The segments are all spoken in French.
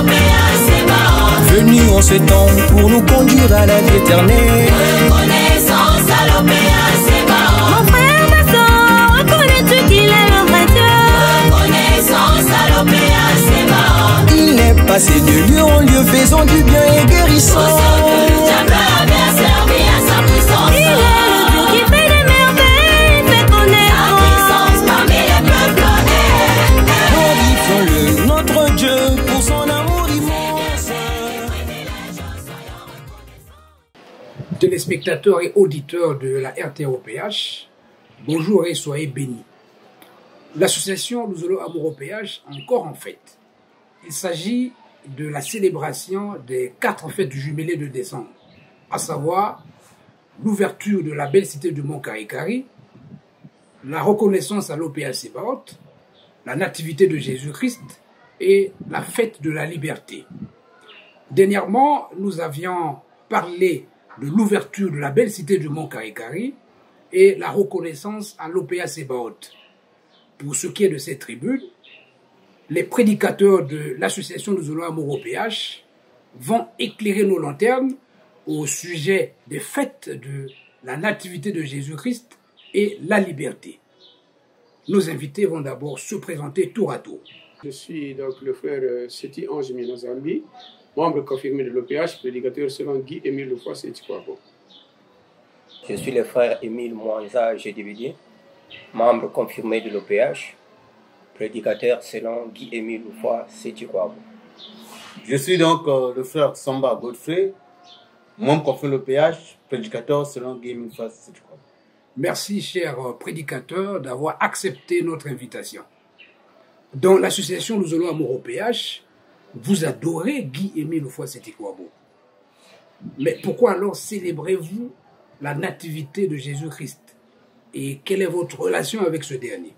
venu en ce temps pour nous conduire à la vie éternelle. Reconnaissance à l'Opéa Sébaoth. Mon frère, ma soeur, reconnais-tu qu'il est le vrai Dieu? Reconnaissance à l'Opéa Sébaoth. Il est passé de lieu en lieu, faisant du bien et guérissant. Pour ceux que le diable a bien servi à sa puissance. Il est le Dieu qui fait des merveilles, fait connaître sa puissance parmi les peuples. Glorifions-le, notre Dieu, pour son amour immense. Téléspectateurs et auditeurs de la RTOPH, bonjour et soyez bénis. L'association Nous Allons Amour au péage encore en fête. Il s'agit de la célébration des 4 fêtes du jubilé de décembre, à savoir l'ouverture de la belle cité du Mont Karikari, la reconnaissance à l'Opéa Sébaoth, la nativité de Jésus-Christ et la fête de la liberté. Dernièrement, nous avions parlé de l'ouverture de la belle cité du Mont Karikari et la reconnaissance à l'Opéa Sébaoth. Pour ce qui est de cette tribune, les prédicateurs de l'association Nous Allons Amour au PH vont éclairer nos lanternes au sujet des fêtes de la nativité de Jésus-Christ et la liberté. Nos invités vont d'abord se présenter tour à tour. Je suis donc le frère Seti Ange Minazambi, membre confirmé de l'OPH, prédicateur selon Guy Émile Lefoy Seti-Kwabo. Je suis le frère Émile Mouanza Gédividier, membre confirmé de l'OPH, prédicateur selon Guy Émile Lefoy Seti-Kwabo. Je suis donc le frère Samba Godfrey, membre confirmé de l'OPH, prédicateur selon Guy Émile Lefoy Seti-Kwabo. Merci, chers prédicateurs, d'avoir accepté notre invitation. Dans l'association Nous Allons Amour au PH, vous adorez Guy Émile Lefoy Seti-Kwabo. Mais pourquoi alors célébrez-vous la nativité de Jésus-Christ? Et quelle est votre relation avec ce dernier?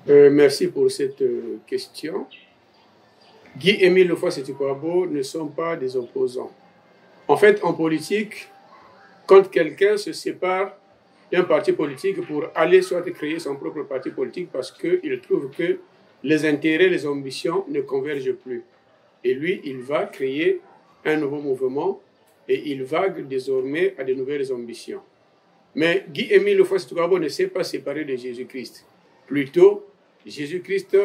Merci pour cette question. Guy Émile Lefoy Seti-Kwabo ne sont pas des opposants. En fait, en politique, quand quelqu'un se sépare d'un parti politique pour aller soit créer son propre parti politique parce qu'il trouve que les intérêts, les ambitions ne convergent plus. Et lui, il va créer un nouveau mouvement et il vague désormais à de nouvelles ambitions. Mais Guy Émile Lefoy Seti-Kwabo ne s'est pas séparé de Jésus-Christ. Plutôt, Jésus-Christ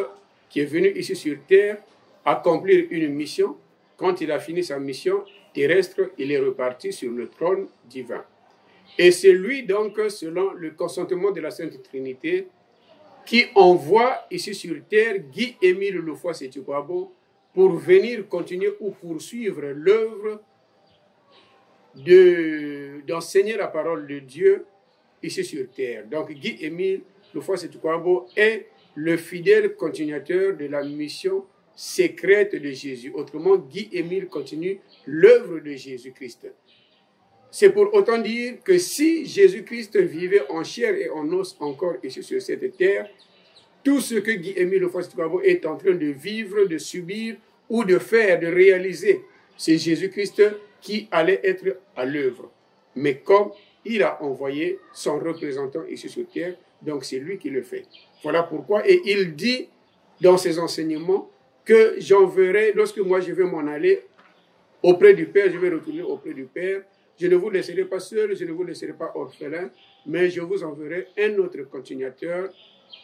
qui est venu ici sur terre accomplir une mission. Quand il a fini sa mission terrestre, il est reparti sur le trône divin. Et c'est lui donc, selon le consentement de la Sainte Trinité, qui envoie ici sur terre Guy Émile Lefoy Seti-Kwabo pour venir continuer ou poursuivre l'œuvre d'enseigner la parole de Dieu ici sur terre. Donc Guy Émile Lefoy Seti-Kwabo est le fidèle continuateur de la mission secrète de Jésus. Autrement, Guy Émile continue l'œuvre de Jésus-Christ. C'est pour autant dire que si Jésus-Christ vivait en chair et en os encore ici sur cette terre, tout ce que Guy Émile Lefoy Seti-Kwabo est en train de vivre, de subir ou de faire, de réaliser, c'est Jésus-Christ qui allait être à l'œuvre. Mais comme il a envoyé son représentant ici sur terre, donc c'est lui qui le fait. Voilà pourquoi, et il dit dans ses enseignements que j'enverrai, lorsque moi je vais m'en aller auprès du Père, je vais retourner auprès du Père, je ne vous laisserai pas seul, je ne vous laisserai pas orphelin, mais je vous enverrai un autre continuateur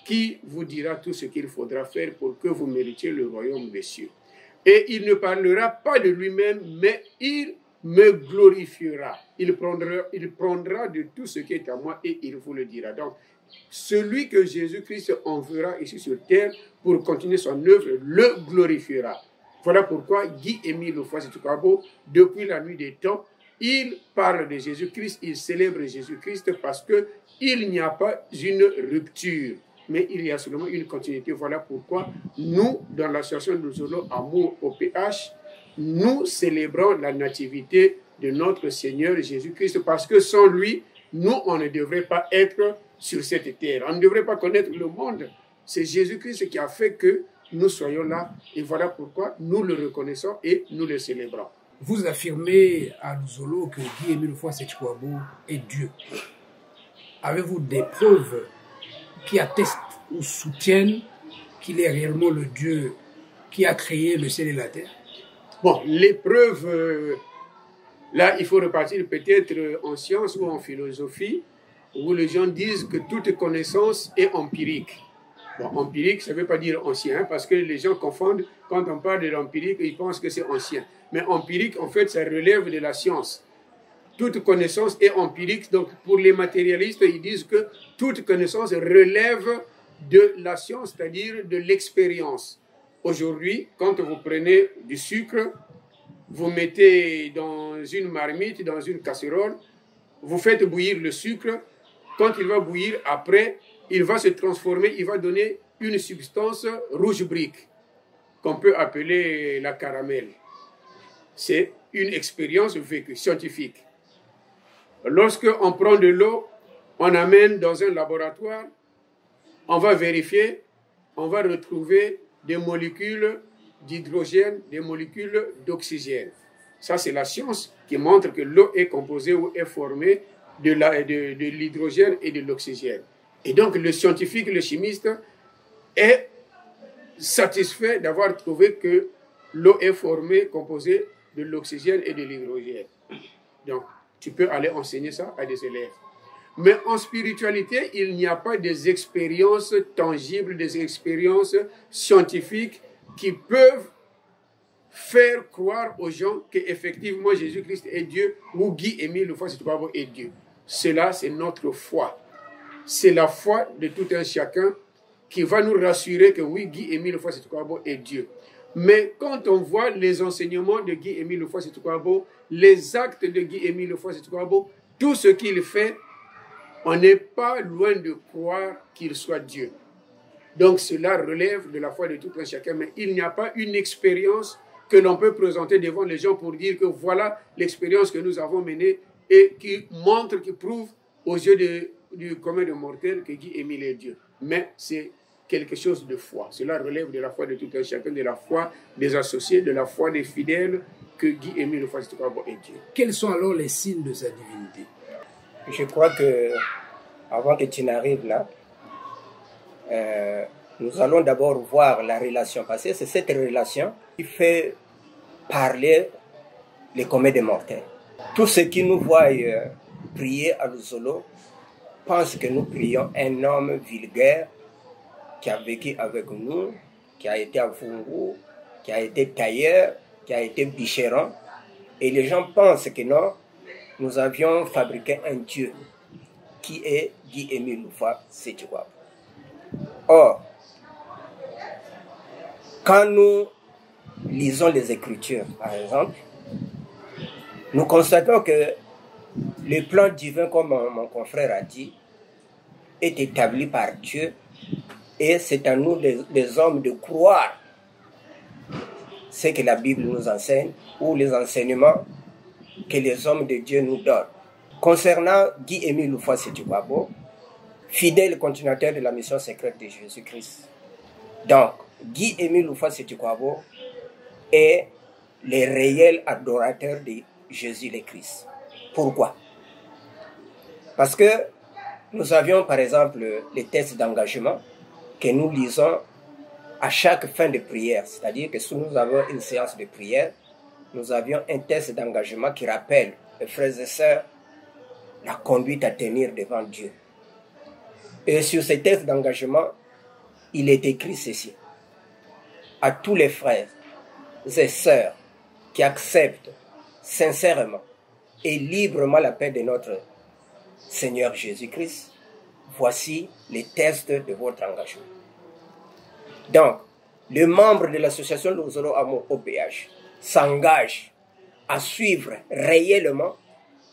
qui vous dira tout ce qu'il faudra faire pour que vous méritiez le royaume des cieux. Et il ne parlera pas de lui-même, mais il me glorifiera. Il prendra de tout ce qui est à moi et il vous le dira. Donc, celui que Jésus-Christ enverra ici sur terre pour continuer son œuvre, le glorifiera. Voilà pourquoi Guy Émile Lefoy Seti-Kwabo, depuis la nuit des temps, il parle de Jésus-Christ, il célèbre Jésus-Christ parce qu'il n'y a pas une rupture, mais il y a seulement une continuité. Voilà pourquoi nous, dans l'association Nous Allons Amour au PH, nous célébrons la nativité de notre Seigneur Jésus-Christ parce que sans lui, nous, on ne devrait pas être sur cette terre. On ne devrait pas connaître le monde. C'est Jésus-Christ qui a fait que nous soyons là. Et voilà pourquoi nous le reconnaissons et nous le célébrons. Vous affirmez à Luzolo que Guy Émile Lefoy Seti-Kwabo est Dieu. Avez-vous des preuves qui attestent ou soutiennent qu'il est réellement le Dieu qui a créé le ciel et la terre? Bon, l'épreuve, là, il faut repartir peut-être en sciences ou en philosophie, où les gens disent que toute connaissance est empirique. Bon, empirique, ça ne veut pas dire ancien, parce que les gens confondent, quand on parle de l'empirique, ils pensent que c'est ancien. Mais empirique, en fait, ça relève de la science. Toute connaissance est empirique, donc pour les matérialistes, ils disent que toute connaissance relève de la science, c'est-à-dire de l'expérience. Aujourd'hui, quand vous prenez du sucre, vous mettez dans une marmite, dans une casserole, vous faites bouillir le sucre. Quand il va bouillir, après, il va se transformer, il va donner une substance rouge brique, qu'on peut appeler la caramel. C'est une expérience vécue, scientifique. Lorsqu'on prend de l'eau, on amène dans un laboratoire, on va vérifier, on va retrouver des molécules d'hydrogène, des molécules d'oxygène. Ça, c'est la science qui montre que l'eau est composée ou est formée de l'hydrogène et de l'oxygène. Et donc, le scientifique, le chimiste, est satisfait d'avoir trouvé que l'eau est formée, composée de l'oxygène et de l'hydrogène. Donc, tu peux aller enseigner ça à des élèves. Mais en spiritualité, il n'y a pas des expériences tangibles, des expériences scientifiques qui peuvent faire croire aux gens qu'effectivement Jésus-Christ est Dieu ou Guy-Émile Loufa-Sitokwabo est Dieu. Cela, c'est notre foi. C'est la foi de tout un chacun qui va nous rassurer que oui, Guy-Émile Loufa-Sitokwabo est Dieu. Mais quand on voit les enseignements de Guy-Émile Loufa-Sitokwabo, les actes de Guy-Émile Loufa-Sitokwabo, tout ce qu'il fait, on n'est pas loin de croire qu'il soit Dieu. Donc cela relève de la foi de tout un chacun, mais il n'y a pas une expérience que l'on peut présenter devant les gens pour dire que voilà l'expérience que nous avons menée et qui montre, qui prouve aux yeux du commun des mortels que Guy-Émile est Dieu. Mais c'est quelque chose de foi. Cela relève de la foi de tout un chacun, de la foi des associés, de la foi des fidèles que Guy-Émile Loufa-Sitokwabo est Dieu. Quels sont alors les signes de sa divinité? Je crois que, avant que tu n'arrives là, nous allons d'abord voir la relation, parce que c'est cette relation qui fait parler les communs des mortels. Tous ceux qui nous voient prier à Luzolo pensent que nous prions un homme vulgaire qui a vécu avec nous, qui a été à Fungu, qui a été tailleur, qui a été bûcheron. Et les gens pensent que non, nous avions fabriqué un Dieu qui est Guy-Émile Loufa-Sitokwabo. Or, quand nous lisons les Écritures, par exemple, nous constatons que le plan divin, comme mon confrère a dit, est établi par Dieu et c'est à nous, les hommes, de croire ce que la Bible nous enseigne ou les enseignements que les hommes de Dieu nous donnent. Concernant Guy-Émile Loufa-Sitokwabo, fidèle continuateur de la mission secrète de Jésus-Christ. Donc, Guy-Émile Loufa-Sitokwabo est le réel adorateur de Jésus le Christ. Pourquoi? Parce que nous avions par exemple les textes d'engagement que nous lisons à chaque fin de prière. C'est-à-dire que si nous avons une séance de prière, nous avions un texte d'engagement qui rappelle, les frères et sœurs, la conduite à tenir devant Dieu. Et sur ce texte d'engagement, il est écrit ceci. À tous les frères et sœurs qui acceptent sincèrement et librement la paix de notre Seigneur Jésus-Christ, voici les textes de votre engagement. Donc, le membre de l'association Luzolo Amour OPH s'engage à suivre réellement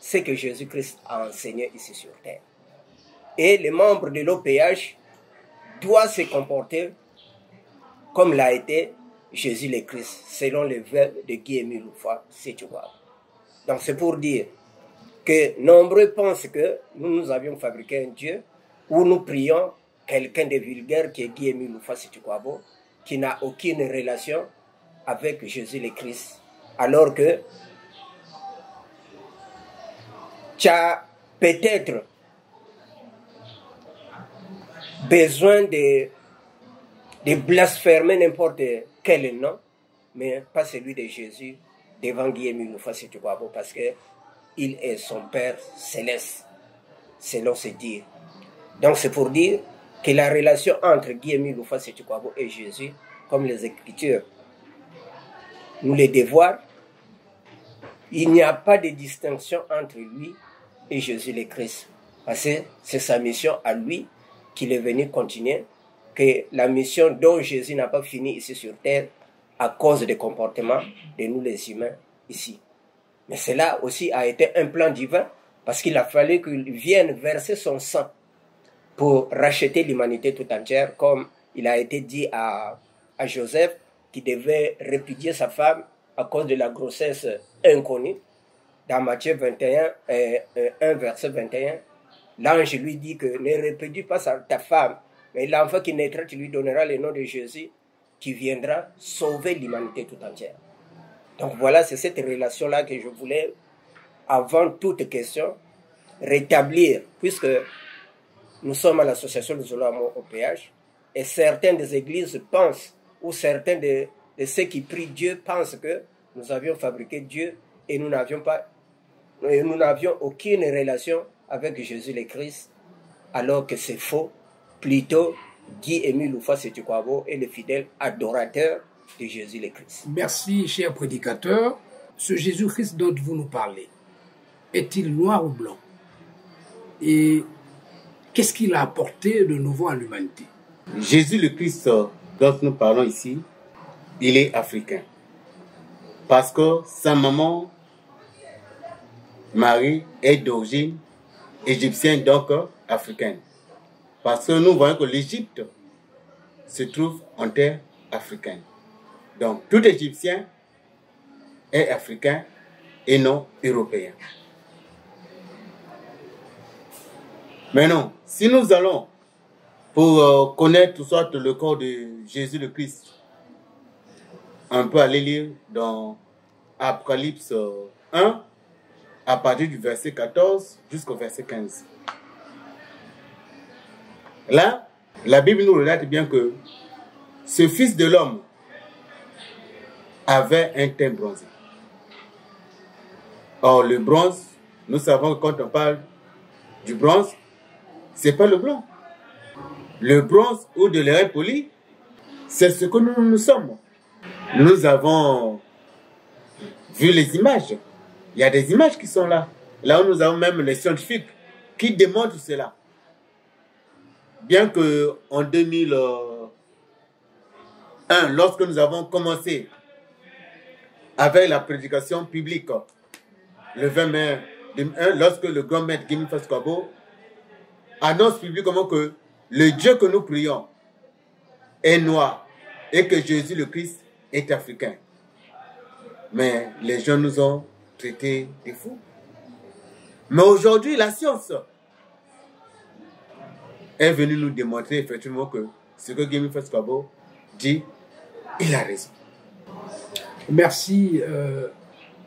ce que Jésus-Christ a enseigné ici sur terre. Et les membres de l'OPH doivent se comporter comme l'a été Jésus le Christ, selon les verbes de Guy-Émile Loufa-Sitokwabo. Donc c'est pour dire que nombreux pensent que nous avions fabriqué un Dieu où nous prions quelqu'un de vulgaire qui est Guy-Émile Loufa-Sitokwabo, qui n'a aucune relation avec Jésus le Christ, alors que tu as peut-être besoin de blasphémer n'importe quel nom, mais pas celui de Jésus devant Guy-Émile Louffa-Sétukwabo, parce qu'il est son Père céleste, selon ses dires. Donc c'est pour dire que la relation entre Guy-Émile Louffa-Sétukwabo et Jésus, comme les Écritures nous les dévoilent, il n'y a pas de distinction entre lui et Jésus le Christ. Parce que c'est sa mission à lui qu'il est venu continuer, que la mission dont Jésus n'a pas fini ici sur terre à cause des comportements de nous les humains ici. Mais cela aussi a été un plan divin, parce qu'il a fallu qu'il vienne verser son sang pour racheter l'humanité tout entière, comme il a été dit à Joseph, qui devait répudier sa femme à cause de la grossesse inconnue. Dans Matthieu 21, 1 verset 21, l'ange lui dit que ne répudie pas ta femme, mais l'enfant qui naîtra, tu lui donneras le nom de Jésus, qui viendra sauver l'humanité tout entière. Donc voilà, c'est cette relation-là que je voulais, avant toute question, rétablir, puisque nous sommes à l'association de Zolo au péage, et certaines des églises pensent, ou certains de ceux qui prient Dieu pensent que nous avions fabriqué Dieu et nous n'avions aucune relation avec Jésus le Christ, alors que c'est faux. Plutôt, Guy-Émile Louffa-Sétukwabo est le fidèle adorateur de Jésus le Christ. Merci, cher prédicateur. Ce Jésus-Christ dont vous nous parlez, est-il noir ou blanc? Et qu'est-ce qu'il a apporté de nouveau à l'humanité? Jésus le Christ dont nous parlons ici, il est africain. Parce que sa maman, Marie, est d'origine égyptienne, donc africaine. Parce que nous voyons que l'Égypte se trouve en terre africaine. Donc tout Égyptien est africain et non européen. Maintenant, si nous allons pour connaître soit le corps de Jésus le Christ, on peut aller lire dans Apocalypse 1, à partir du verset 14 jusqu'au verset 15. Là, la Bible nous relate bien que ce fils de l'homme avait un teint bronzé. Or, le bronze, nous savons que quand on parle du bronze, c'est pas le blanc. Le bronze ou de l'airain poli, c'est ce que nous sommes. Nous avons vu les images. Il y a des images qui sont là. Là où nous avons même les scientifiques qui démontrent cela. Bien que en 2001, lorsque nous avons commencé avec la prédication publique, le 20 mai 2001, lorsque le grand maître Guy-Émile Louffa-Sétukwabo annonce publiquement que le Dieu que nous prions est noir et que Jésus le Christ est africain. Mais les gens nous ont traités de fous. Mais aujourd'hui, la science est venue nous démontrer effectivement que ce que Guy-Émile Louffa-Sétukwabo dit, il a raison. Merci,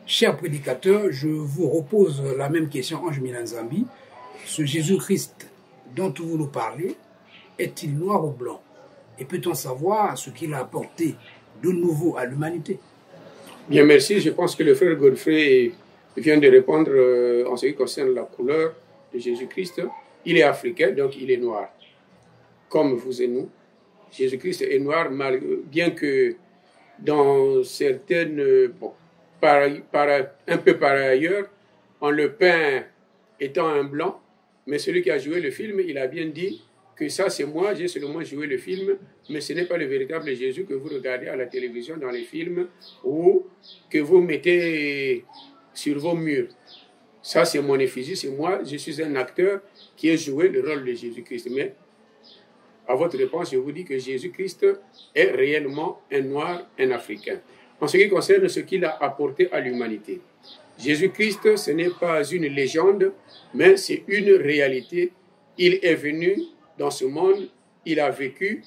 cher prédicateur. Je vous repose la même question, Ange Milanzambi. Ce Jésus-Christ dont vous nous parlez, est-il noir ou blanc? Et peut-on savoir ce qu'il a apporté de nouveau à l'humanité? Bien, merci. Je pense que le frère Godfrey vient de répondre en ce qui concerne la couleur de Jésus-Christ. Il est africain, donc il est noir. Comme vous et nous. Jésus-Christ est noir, bien que dans certaines... Bon, un peu par ailleurs, on le peint étant un blanc, mais celui qui a joué le film, il a bien dit que ça c'est moi, j'ai seulement joué le film, mais ce n'est pas le véritable Jésus que vous regardez à la télévision dans les films ou que vous mettez sur vos murs. Ça c'est mon effigie, c'est moi, je suis un acteur qui a joué le rôle de Jésus-Christ. Mais à votre réponse, je vous dis que Jésus-Christ est réellement un noir, un africain. En ce qui concerne ce qu'il a apporté à l'humanité, Jésus-Christ, ce n'est pas une légende, mais c'est une réalité. Il est venu dans ce monde, il a vécu,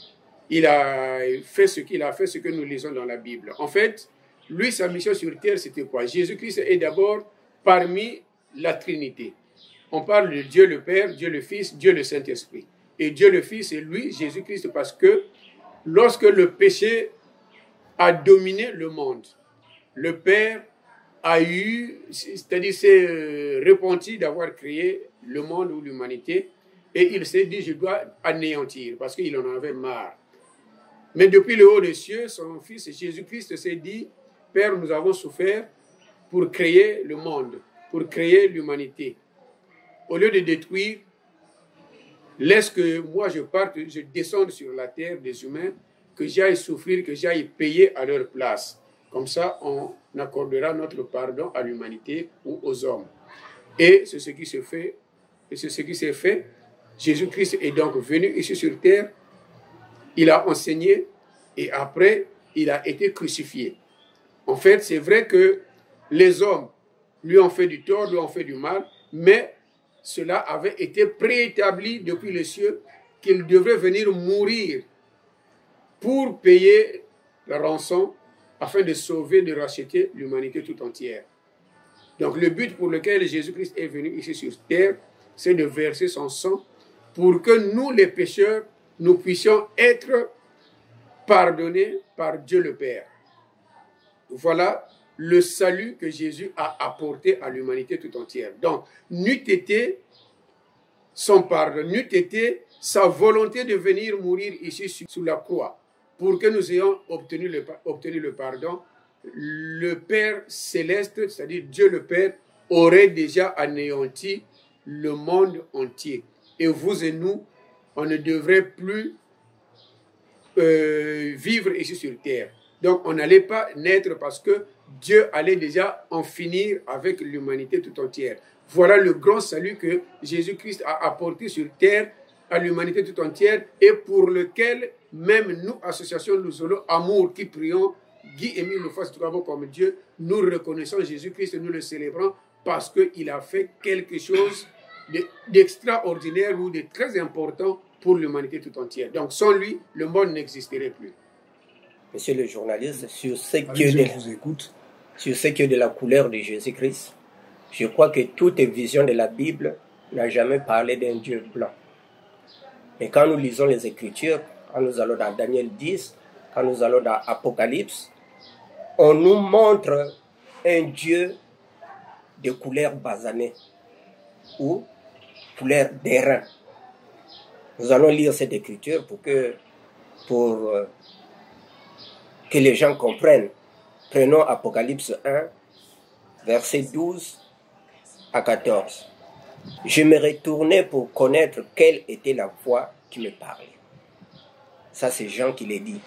il a fait ce qu'il a fait, ce que nous lisons dans la Bible. En fait, lui, sa mission sur terre, c'était quoi? Jésus-Christ est d'abord parmi la Trinité. On parle de Dieu le Père, Dieu le Fils, Dieu le Saint-Esprit. Et Dieu le Fils, c'est lui, Jésus-Christ, parce que lorsque le péché a dominé le monde. Le Père a eu, c'est-à-dire s'est repenti d'avoir créé le monde ou l'humanité, et il s'est dit, je dois anéantir, parce qu'il en avait marre. Mais depuis le haut des cieux, son fils Jésus-Christ s'est dit, Père, nous avons souffert pour créer le monde, pour créer l'humanité. Au lieu de détruire, laisse que moi je parte, je descende sur la terre des humains, que j'aille souffrir, que j'aille payer à leur place. Comme ça, on accordera notre pardon à l'humanité ou aux hommes. Et c'est ce qui se fait. Et c'est ce qui s'est fait. Jésus-Christ est donc venu ici sur terre. Il a enseigné et après, il a été crucifié. En fait, c'est vrai que les hommes lui ont fait du tort, lui ont fait du mal, mais cela avait été préétabli depuis les cieux qu'il devrait venir mourir pour payer la rançon afin de sauver, de racheter l'humanité tout entière. Donc le but pour lequel Jésus-Christ est venu ici sur terre, c'est de verser son sang pour que nous, les pécheurs, nous puissions être pardonnés par Dieu le Père. Voilà le salut que Jésus a apporté à l'humanité tout entière. Donc, n'eût été son pardon, n'eût été sa volonté de venir mourir ici sous la croix, pour que nous ayons obtenu le pardon, le Père céleste, c'est-à-dire Dieu le Père, aurait déjà anéanti le monde entier. Et vous et nous, on ne devrait plus vivre ici sur terre. Donc on n'allait pas naître parce que Dieu allait déjà en finir avec l'humanité tout entière. Voilà le grand salut que Jésus-Christ a apporté sur terre à l'humanité tout entière et pour lequel même nous, association Luzolo Amour, qui prions Guy-Émile Lufas-Tukabo comme Dieu, nous reconnaissons Jésus-Christ et nous le célébrons parce qu'il a fait quelque chose d'extraordinaire ou de très important pour l'humanité tout entière. Donc sans lui, le monde n'existerait plus. Monsieur le journaliste, sur ce qui est de la couleur de Jésus-Christ, je crois que toute vision de la Bible n'a jamais parlé d'un Dieu blanc. Et quand nous lisons les Écritures, quand nous allons dans Daniel 10, quand nous allons dans Apocalypse, on nous montre un Dieu de couleur basanée ou couleur d'airain. Nous allons lire cette Écriture pour que les gens comprennent. Prenons Apocalypse 1, versets 12 à 14. Je me retournais pour connaître quelle était la voix qui me parlait. Ça, c'est Jean qui l'a dit.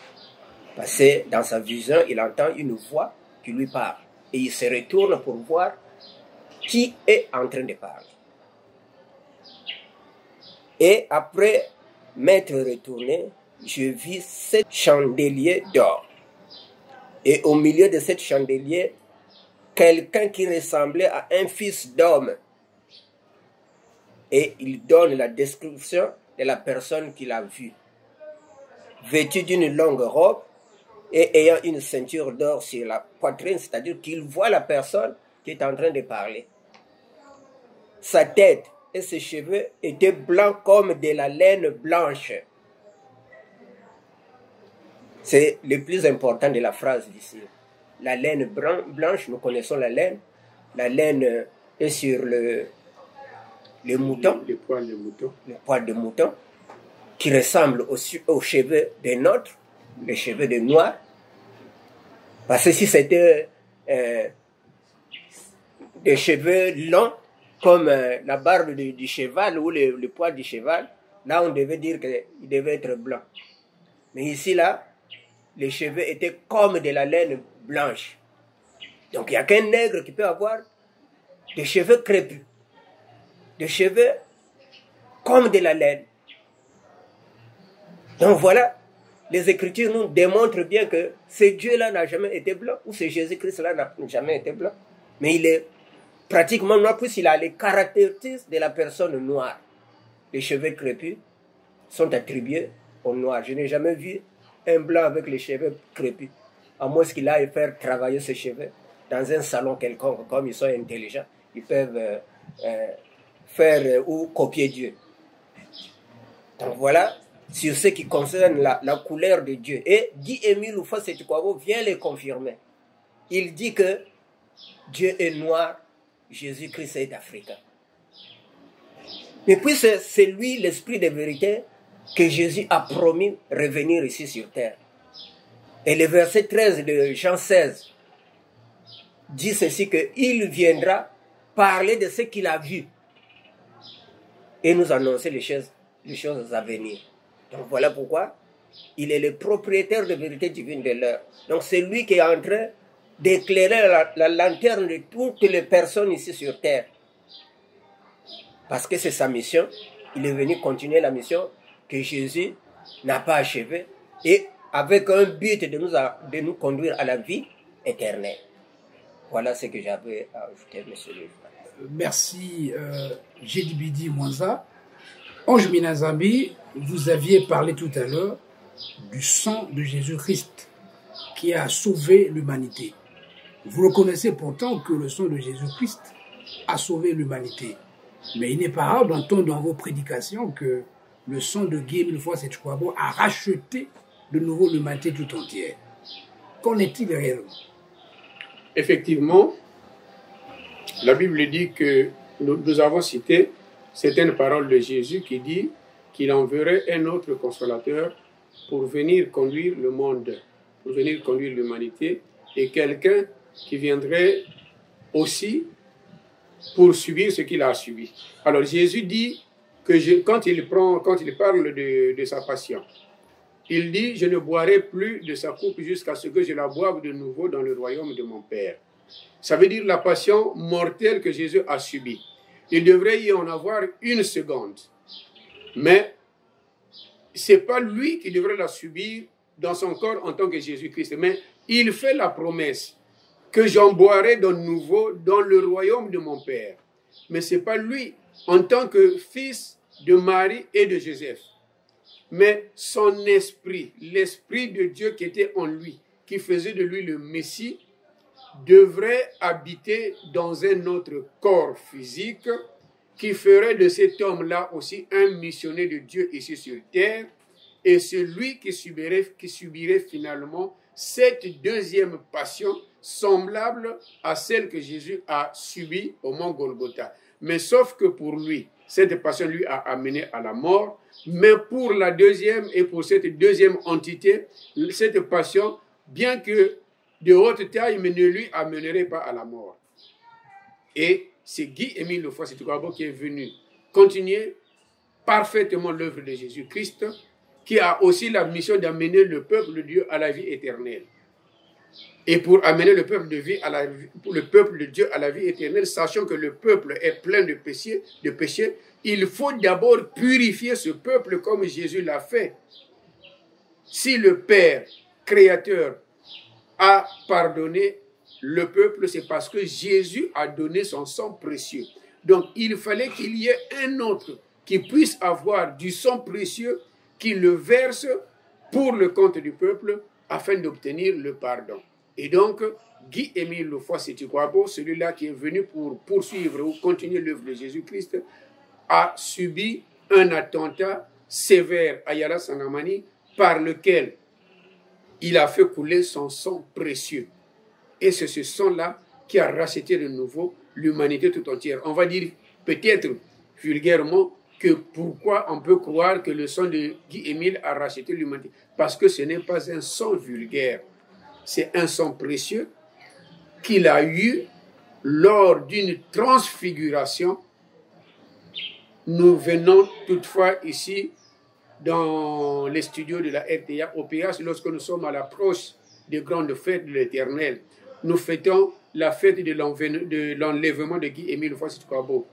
Parce que dans sa vision, il entend une voix qui lui parle. Et il se retourne pour voir qui est en train de parler. Et après m'être retourné, je vis 7 chandeliers d'or. Et au milieu de 7 chandeliers, quelqu'un qui ressemblait à un fils d'homme. Et il donne la description de la personne qu'il a vue. Vêtu d'une longue robe et ayant une ceinture d'or sur la poitrine, c'est-à-dire qu'il voit la personne qui est en train de parler. Sa tête et ses cheveux étaient blancs comme de la laine blanche. C'est le plus important de la phrase d'ici. La laine blanche, nous connaissons la laine. La laine est sur le mouton. Les poils de mouton. Les poils de mouton, qui ressemblent aux cheveux des nôtres, les cheveux des noirs. Parce que si c'était des cheveux longs, comme la barbe du cheval ou le poil du cheval, là on devait dire qu'il devait être blanc. Mais ici, là, les cheveux étaient comme de la laine blanche. Donc il n'y a qu'un nègre qui peut avoir des cheveux crépus, des cheveux comme de la laine. Donc voilà, les Écritures nous démontrent bien que ce Dieu-là n'a jamais été blanc, ou ce Jésus-Christ-là n'a jamais été blanc. Mais il est pratiquement noir, puisqu'il a les caractéristiques de la personne noire. Les cheveux crépus sont attribués au noir. Je n'ai jamais vu un blanc avec les cheveux crépus, à moins qu'il aille faire travailler ses cheveux dans un salon quelconque. Comme ils sont intelligents, ils peuvent faire ou copier Dieu. Donc voilà sur ce qui concerne la couleur de Dieu. Et Guy-Émile Houphouët-Sétiquabo vient le confirmer. Il dit que Dieu est noir, Jésus-Christ est africain. Et puis c'est lui l'esprit de vérité que Jésus a promis revenir ici sur terre. Et le verset 13 de Jean 16 dit ceci, qu'il viendra parler de ce qu'il a vu et nous annoncer les choses à venir. Donc voilà pourquoi il est le propriétaire de vérité divine de l'heure. Donc c'est lui qui est en train d'éclairer la lanterne de toutes les personnes ici sur terre. Parce que c'est sa mission. Il est venu continuer la mission que Jésus n'a pas achevée, et avec un but de nous conduire à la vie éternelle. Voilà ce que j'avais à ajouter, monsieur le juge. Merci, Jedibidi Mwanza. Ange Minazambi, vous aviez parlé tout à l'heure du sang de Jésus-Christ qui a sauvé l'humanité. Vous reconnaissez pourtant que le sang de Jésus-Christ a sauvé l'humanité. Mais il n'est pas rare d'entendre dans vos prédications que le sang de Guy-Émile Houphouët-Sétiquabo a racheté de nouveau l'humanité tout entière. Qu'en est-il réellement? Effectivement, la Bible dit que nous avons cité certaines paroles de Jésus qui dit qu'il enverrait un autre consolateur pour venir conduire le monde, pour venir conduire l'humanité, et quelqu'un qui viendrait aussi pour subir ce qu'il a subi. Alors Jésus dit que quand il parle de sa passion, il dit « Je ne boirai plus de sa coupe jusqu'à ce que je la boive de nouveau dans le royaume de mon Père ». Ça veut dire la passion mortelle que Jésus a subie. Il devrait y en avoir une seconde. Mais ce n'est pas lui qui devrait la subir dans son corps en tant que Jésus-Christ. Mais il fait la promesse que j'en boirai de nouveau dans le royaume de mon Père. Mais ce n'est pas lui en tant que fils de Marie et de Joseph. Mais son esprit, l'esprit de Dieu qui était en lui, qui faisait de lui le Messie, devrait habiter dans un autre corps physique qui ferait de cet homme-là aussi un missionnaire de Dieu ici sur terre, et celui qui subirait finalement cette deuxième passion semblable à celle que Jésus a subie au mont Golgotha. Mais sauf que pour lui, cette passion lui a amené à la mort, mais pour la deuxième et pour cette deuxième entité, cette passion, bien que de haute taille, mais ne lui amènerait pas à la mort. Et c'est Guy-Émile Houphouët-Sétiquabo qui est venu continuer parfaitement l'œuvre de Jésus-Christ, qui a aussi la mission d'amener le peuple de Dieu à la vie éternelle. Et pour amener le peuple de Dieu à la vie éternelle, sachant que le peuple est plein de péchés, il faut d'abord purifier ce peuple comme Jésus l'a fait. Si le Père créateur a pardonné le peuple, c'est parce que Jésus a donné son sang précieux. Donc il fallait qu'il y ait un autre qui puisse avoir du sang précieux, qui le verse pour le compte du peuple afin d'obtenir le pardon. Et donc, Guy-Émile Houphouët-Sétiquabo, celui-là qui est venu pour poursuivre ou continuer l'œuvre de Jésus-Christ, a subi un attentat sévère à Yala Sangamani par lequel il a fait couler son sang précieux. Et c'est ce sang-là qui a racheté de nouveau l'humanité tout entière. On va dire peut-être vulgairement que pourquoi on peut croire que le sang de Guy-Émile a racheté l'humanité. Parce que ce n'est pas un sang vulgaire. C'est un sang précieux qu'il a eu lors d'une transfiguration. Nous venons toutefois ici dans les studios de la RTA au PH lorsque nous sommes à l'approche des grandes fêtes de l'Éternel. Nous fêtons la fête de l'enlèvement de Guy-Émile Houphouët-Sétiquabo.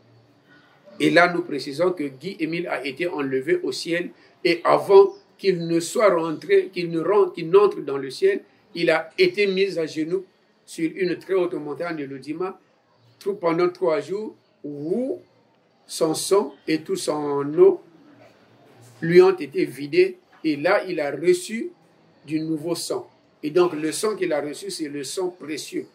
Et là, nous précisons que Guy-Émile a été enlevé au ciel et avant qu'il ne soit rentré, qu'il n'entre dans le ciel, il a été mis à genoux sur une très haute montagne de l'Odima pendant 3 jours où son sang et tout son eau lui ont été vidés et là il a reçu du nouveau sang. Et donc le sang qu'il a reçu, c'est le sang précieux,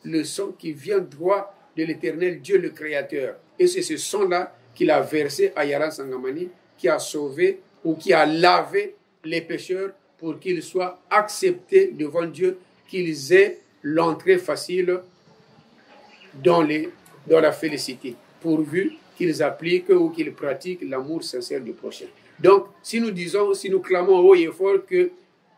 le sang qui vient droit de l'Éternel Dieu le Créateur. Et c'est ce sang-là qu'il a versé à Yara Sangamani qui a sauvé ou qui a lavé les pécheurs pour qu'ils soient acceptés devant Dieu, qu'ils aient l'entrée facile dans la félicité, pourvu qu'ils appliquent ou qu'ils pratiquent l'amour sincère du prochain. Donc, si nous clamons haut et fort que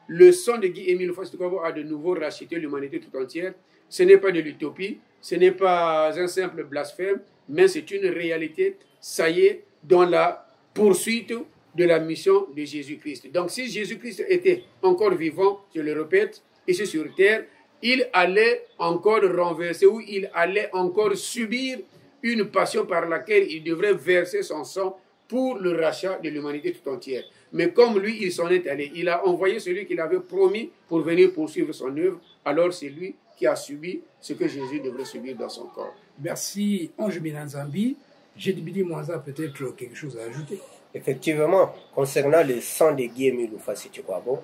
le sang de Guy-Émile Houphouët-Boigny a de nouveau racheté l'humanité tout entière, ce n'est pas de l'utopie, ce n'est pas un simple blasphème, mais c'est une réalité, ça y est, dans la poursuite de la mission de Jésus-Christ. Donc, si Jésus-Christ était encore vivant, je le répète, ici sur terre, il allait encore renverser ou il allait encore subir une passion par laquelle il devrait verser son sang pour le rachat de l'humanité tout entière. Mais comme lui, il s'en est allé, il a envoyé celui qu'il avait promis pour venir poursuivre son œuvre, alors c'est lui qui a subi ce que Jésus devrait subir dans son corps. Merci, Ange Binanzambi. J'ai dit, Mwanza, peut-être quelque chose à ajouter. Effectivement, concernant le sang de Guy-Émile Houphouët-Boigny,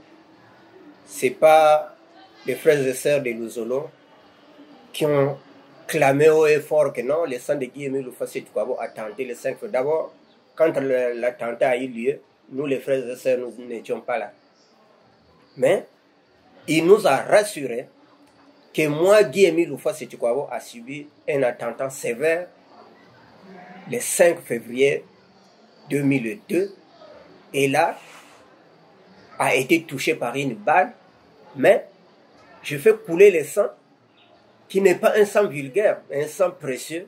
ce n'est pas les frères et sœurs de Luzolo qui ont clamé haut et fort que non, le sang de Guy-Émile Houphouët-Boigny a tenté le 5 février. D'abord, quand l'attentat a eu lieu, nous les frères et sœurs, nous n'étions pas là. Mais il nous a rassurés que moi, Guy-Émile Houphouët-Boigny, a subi un attentat sévère le 5 février 2002, et là, a été touché par une balle, mais je fais couler le sang, qui n'est pas un sang vulgaire, mais un sang précieux,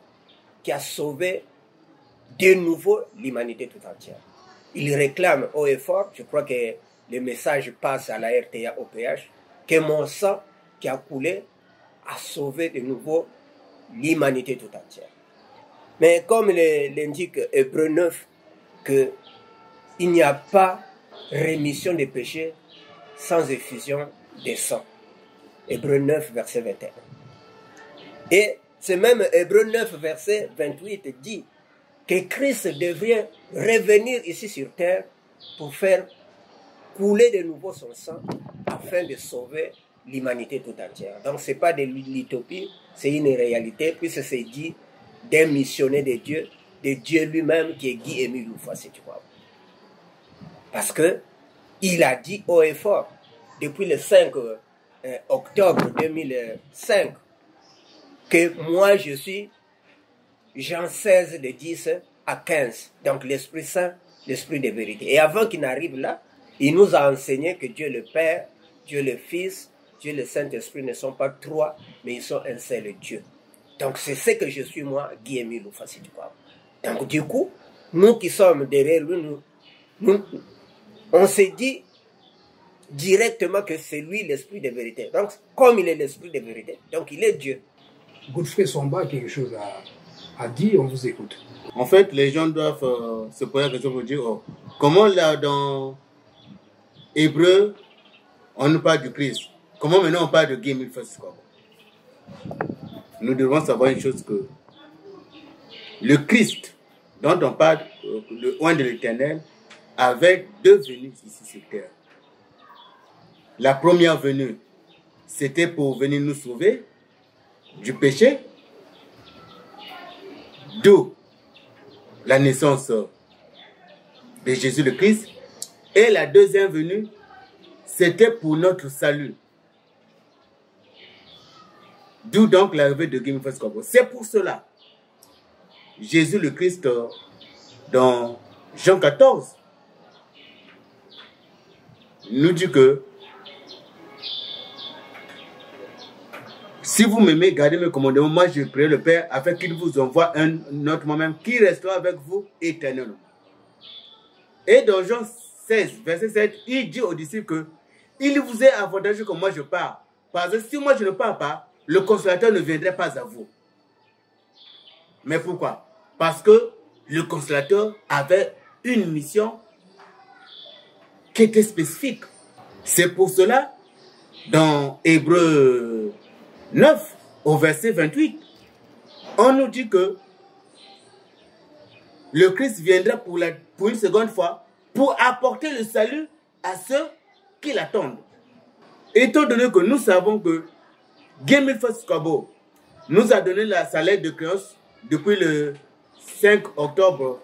qui a sauvé de nouveau l'humanité tout entière. Il réclame haut et fort, je crois que le message passe à la RTA OPH, que mon sang qui a coulé a sauvé de nouveau l'humanité tout entière. Mais comme l'indique Hébreux 9, qu'il n'y a pas rémission des péchés sans effusion de sang. Hébreux 9, verset 21. Et ce même Hébreux 9, verset 28 dit que Christ devrait revenir ici sur terre pour faire couler de nouveau son sang afin de sauver l'humanité tout entière. Donc ce n'est pas de l'utopie, c'est une réalité, puisque c'est dit d'un missionnaire de Dieu lui-même qui est Guy-Émile Houphouët-Boigny. Parce que il a dit haut et fort, depuis le 5 octobre 2005, que moi je suis Jean 16 de 10 à 15, donc l'Esprit Saint, l'Esprit de vérité. Et avant qu'il n'arrive là, il nous a enseigné que Dieu le Père, Dieu le Fils, Dieu le Saint-Esprit ne sont pas trois, mais ils sont un seul Dieu. Donc c'est ce que je suis moi, Guy-Émile Houphouët-Boigny. Donc du coup, nous qui sommes derrière lui, on s'est dit directement que c'est lui l'Esprit de vérité. Donc comme il est l'Esprit de vérité, donc il est Dieu. Godfrey Somba a quelque chose à dire, on vous écoute. En fait, les gens doivent se poser la question pour dire, oh, comment là dans Hébreu, on nous parle du Christ, comment maintenant on parle de Guy-Émile Houphouët-Boigny? Nous devons savoir une chose, que le Christ dont on parle, le oint de l'Éternel, avait deux venues ici sur terre. La première venue, c'était pour venir nous sauver du péché, d'où la naissance de Jésus le Christ. Et la deuxième venue, c'était pour notre salut. D'où donc l'arrivée de Guy-Émile Houphouët-Boigny. C'est pour cela, Jésus le Christ, dans Jean 14, nous dit que si vous m'aimez, gardez mes commandements, moi je prie le Père afin qu'il vous envoie un autre moi-même qui restera avec vous éternellement. Et dans Jean 16, verset 7, il dit aux disciples que il vous est avantageux que moi je pars. Parce que si moi je ne pars pas, le consolateur ne viendrait pas à vous. Mais pourquoi? Parce que le consolateur avait une mission qui était spécifique. C'est pour cela, dans Hébreux 9, au verset 28, on nous dit que le Christ viendra pour une seconde fois pour apporter le salut à ceux qui l'attendent. Étant donné que nous savons que Guy-Émile Houphouët-Boigny nous a donné sa lettre de créance depuis le 5 octobre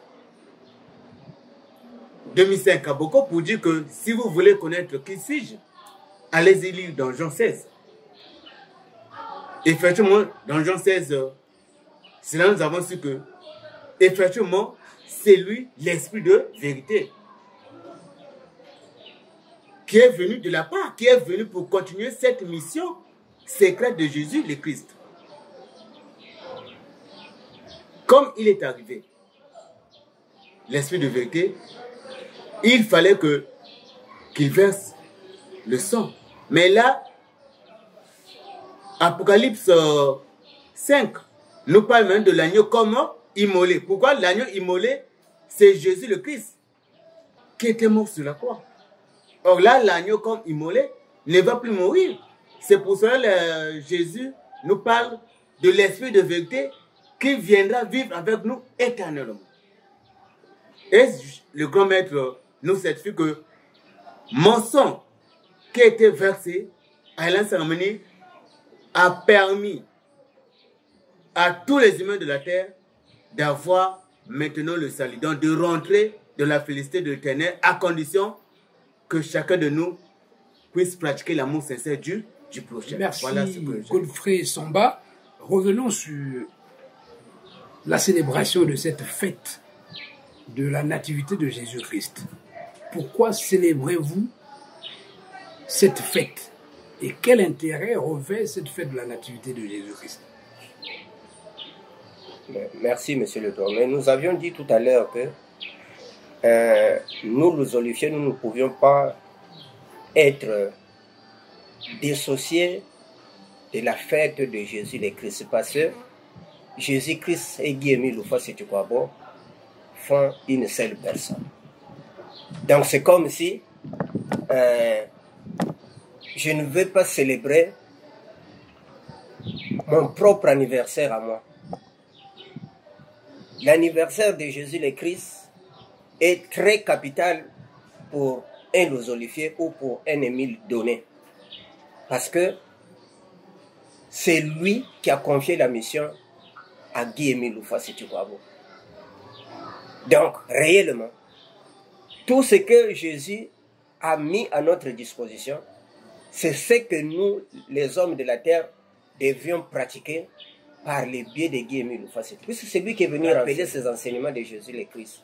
2005 à Boko pour dire que si vous voulez connaître qui suis-je, allez-y lire dans Jean 16. Effectivement, dans Jean 16, c'est là que nous avons su que, effectivement, c'est lui l'esprit de vérité qui est venu de la part, qui est venu pour continuer cette mission secrète de Jésus le Christ. Comme il est arrivé, l'esprit de vérité, il fallait qu'il verse le sang. Mais là, Apocalypse 5 nous parle même de l'agneau comme immolé. Pourquoi l'agneau immolé? C'est Jésus le Christ qui était mort sur la croix. Or là, l'agneau comme immolé ne va plus mourir. C'est pour cela que Jésus nous parle de l'esprit de vérité qui viendra vivre avec nous éternellement. Et le grand maître nous certifie que mon sang qui a été versé à la cérémonie a permis à tous les humains de la terre d'avoir maintenant le salut, donc de rentrer dans la félicité de l'Éternel à condition que chacun de nous puisse pratiquer l'amour sincère du prochain. Merci, voilà ce que Godfrey Samba. Revenons sur la célébration de cette fête de la nativité de Jésus-Christ. Pourquoi célébrez-vous cette fête? Et quel intérêt revêt cette fête de la nativité de Jésus-Christ? Merci, monsieur le Doyen. Nous avions dit tout à l'heure que nous, les Oliviers, nous ne pouvions pas être dissociés de la fête de Jésus le Christ, parce que Jésus-Christ et Guy-Émile Louffa-Sétukwabo font une seule personne. Donc c'est comme si je ne veux pas célébrer mon propre anniversaire à moi. L'anniversaire de Jésus le Christ est très capital pour un Los Oliviers ou pour un Émile Donné. Parce que c'est lui qui a confié la mission à Guy-Émile Louffa-Sétukwabo. Donc, réellement, tout ce que Jésus a mis à notre disposition, c'est ce que nous, les hommes de la terre, devions pratiquer par le biais de Guy-Émile Louffa-Sétukwabo. Puisque c'est lui qui est venu rappeler ces enseignements de Jésus le Christ.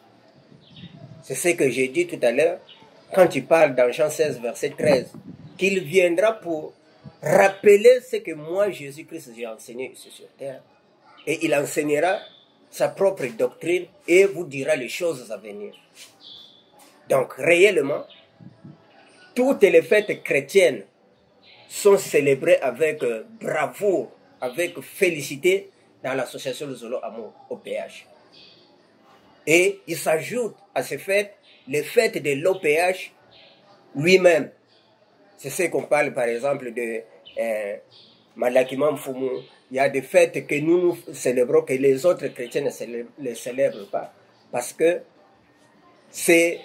C'est ce que j'ai dit tout à l'heure, quand il parle dans Jean 16, verset 13, qu'il viendra pour rappeler ce que moi, Jésus-Christ, j'ai enseigné ici sur terre. Et il enseignera sa propre doctrine et vous dira les choses à venir. Donc, réellement, toutes les fêtes chrétiennes sont célébrées avec bravoure, avec félicité dans l'association de Zolo Amour au OPH. Et il s'ajoute à ces fêtes les fêtes de l'OPH lui-même. C'est ce qu'on parle par exemple de Malakimam Fumu. Il y a des fêtes que nous célébrons que les autres chrétiens ne célèbrent pas. Parce que c'est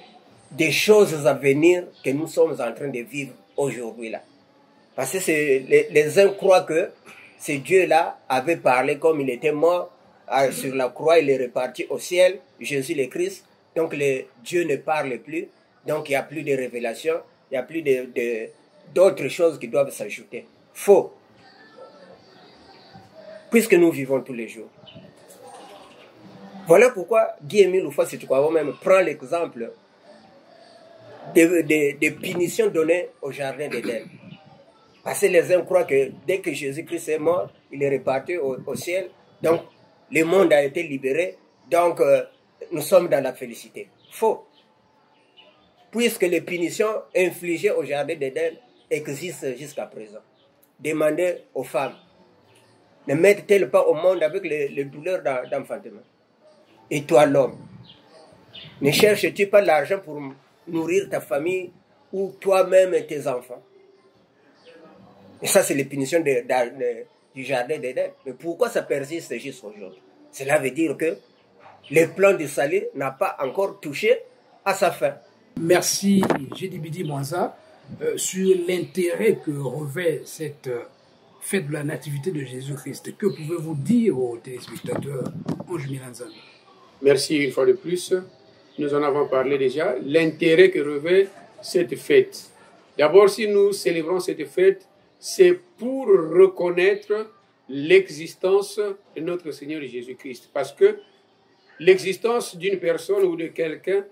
des choses à venir que nous sommes en train de vivre aujourd'hui là. Parce que les uns croient que ce Dieu-là avait parlé comme il était mort sur la croix, il est reparti au ciel, Jésus le Christ. Donc Dieu ne parle plus, donc il n'y a plus de révélations, il n'y a plus d'autres choses qui doivent s'ajouter. Faux. Puisque nous vivons tous les jours. Voilà pourquoi Guy-Émile Louffa-Sétukwabo même prend l'exemple des punitions données au jardin d'Éden. Parce que les uns croient que dès que Jésus-Christ est mort, il est reparti au ciel, donc le monde a été libéré, donc nous sommes dans la félicité. Faux. Puisque les punitions infligées au jardin d'Éden existent jusqu'à présent. Demandez aux femmes, ne mettent-elles pas au monde avec les douleurs d'enfantement? Et toi l'homme, ne cherches-tu pas l'argent pour nourrir ta famille ou toi-même et tes enfants? Et ça, c'est les punitions du jardin d'Éden. Mais pourquoi ça persiste jusqu'à aujourd'hui? Cela veut dire que le plan du salut n'a pas encore touché à sa fin. Merci, Jedibidi Mwanza, sur l'intérêt que revêt cette fête de la nativité de Jésus-Christ. Que pouvez-vous dire aux téléspectateurs? Ange Milanzan. Merci une fois de plus. nous en avons parlé déjà, l'intérêt que revêt cette fête. D'abord, si nous célébrons cette fête, c'est pour reconnaître l'existence de notre Seigneur Jésus-Christ. Parce que l'existence d'une personne ou de quelqu'un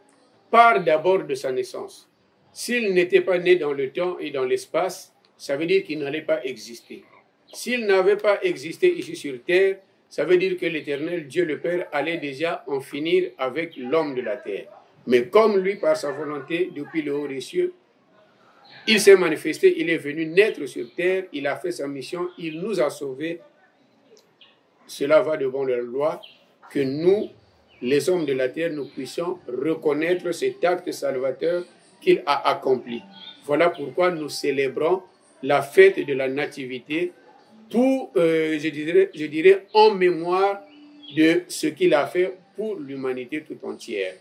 part d'abord de sa naissance. S'il n'était pas né dans le temps et dans l'espace, ça veut dire qu'il n'allait pas exister. S'il n'avait pas existé ici sur terre, ça veut dire que l'Éternel, Dieu le Père, allait déjà en finir avec l'homme de la terre. Mais comme lui, par sa volonté, depuis le haut des cieux, il s'est manifesté, il est venu naître sur terre, il a fait sa mission, il nous a sauvés. Cela va devant la loi que nous, les hommes de la terre, nous puissions reconnaître cet acte salvateur qu'il a accompli. Voilà pourquoi nous célébrons la fête de la nativité pour, je dirais, en mémoire de ce qu'il a fait pour l'humanité tout entière.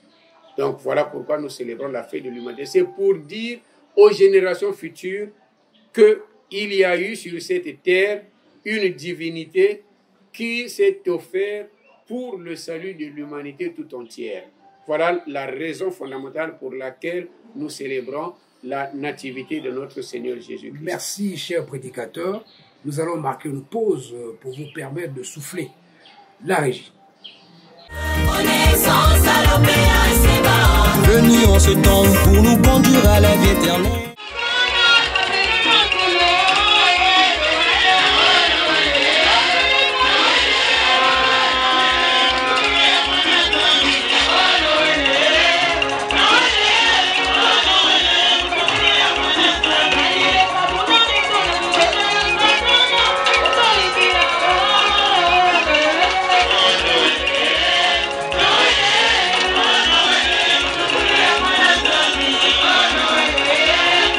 Donc voilà pourquoi nous célébrons la fête de l'humanité. C'est pour dire aux générations futures qu'il y a eu sur cette terre une divinité qui s'est offerte pour le salut de l'humanité tout entière. Voilà la raison fondamentale pour laquelle nous célébrons la nativité de notre Seigneur Jésus-Christ. Merci, cher prédicateur. Nous allons marquer une pause pour vous permettre de souffler. La régie. Venu en ce temps pour nous conduire à la vie éternelle. Yeah.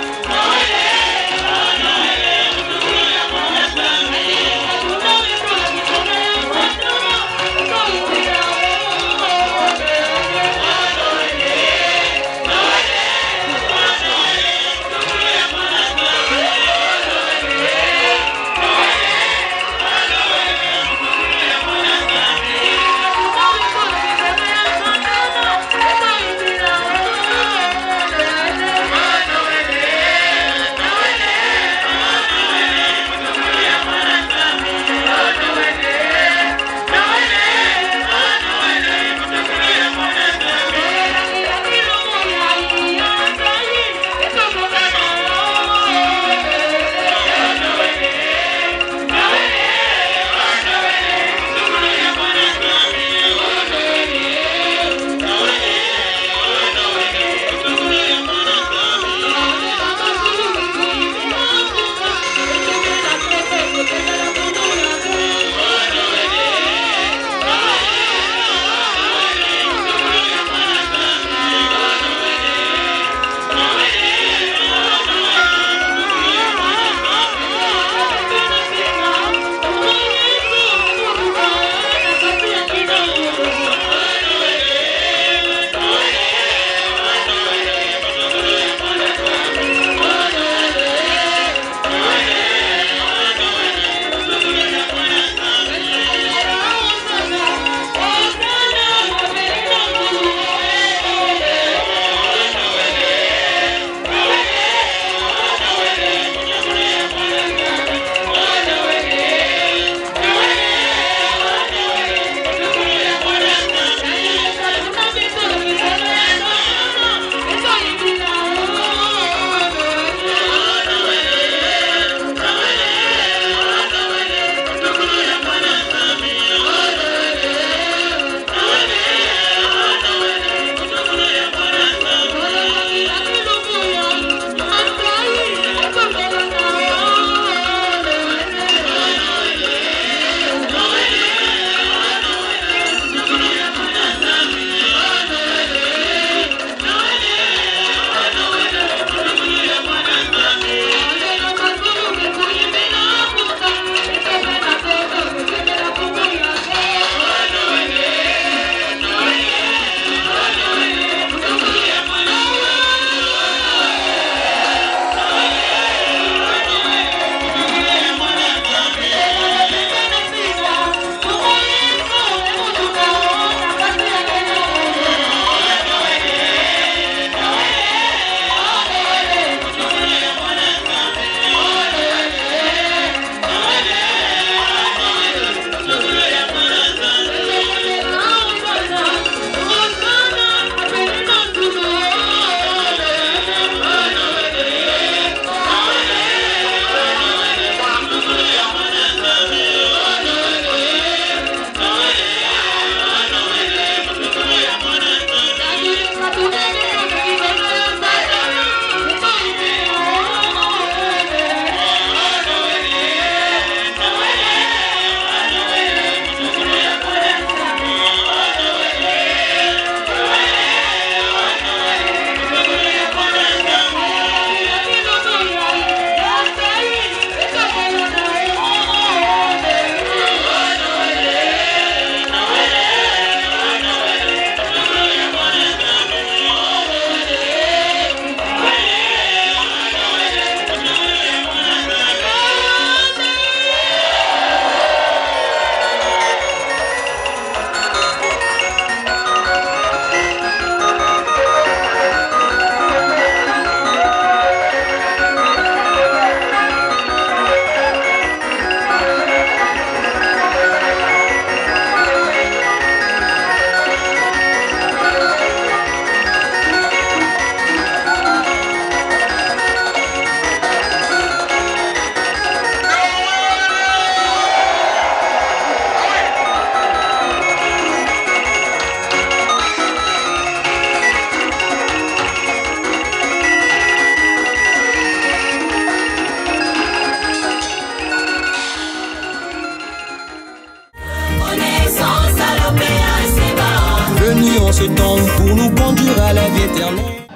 en ce temps pour nous conduire à la vie éternelle.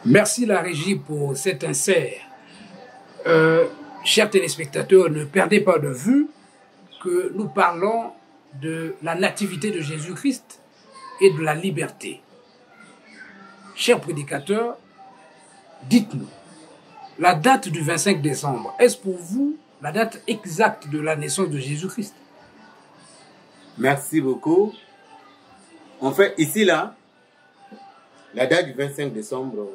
Merci la régie pour cet insert. Chers téléspectateurs, ne perdez pas de vue que nous parlons de la nativité de Jésus-Christ et de la liberté. Chers prédicateurs, dites-nous, la date du 25 décembre, est-ce pour vous la date exacte de la naissance de Jésus-Christ? Merci beaucoup. En fait, ici, là, la date du 25 décembre,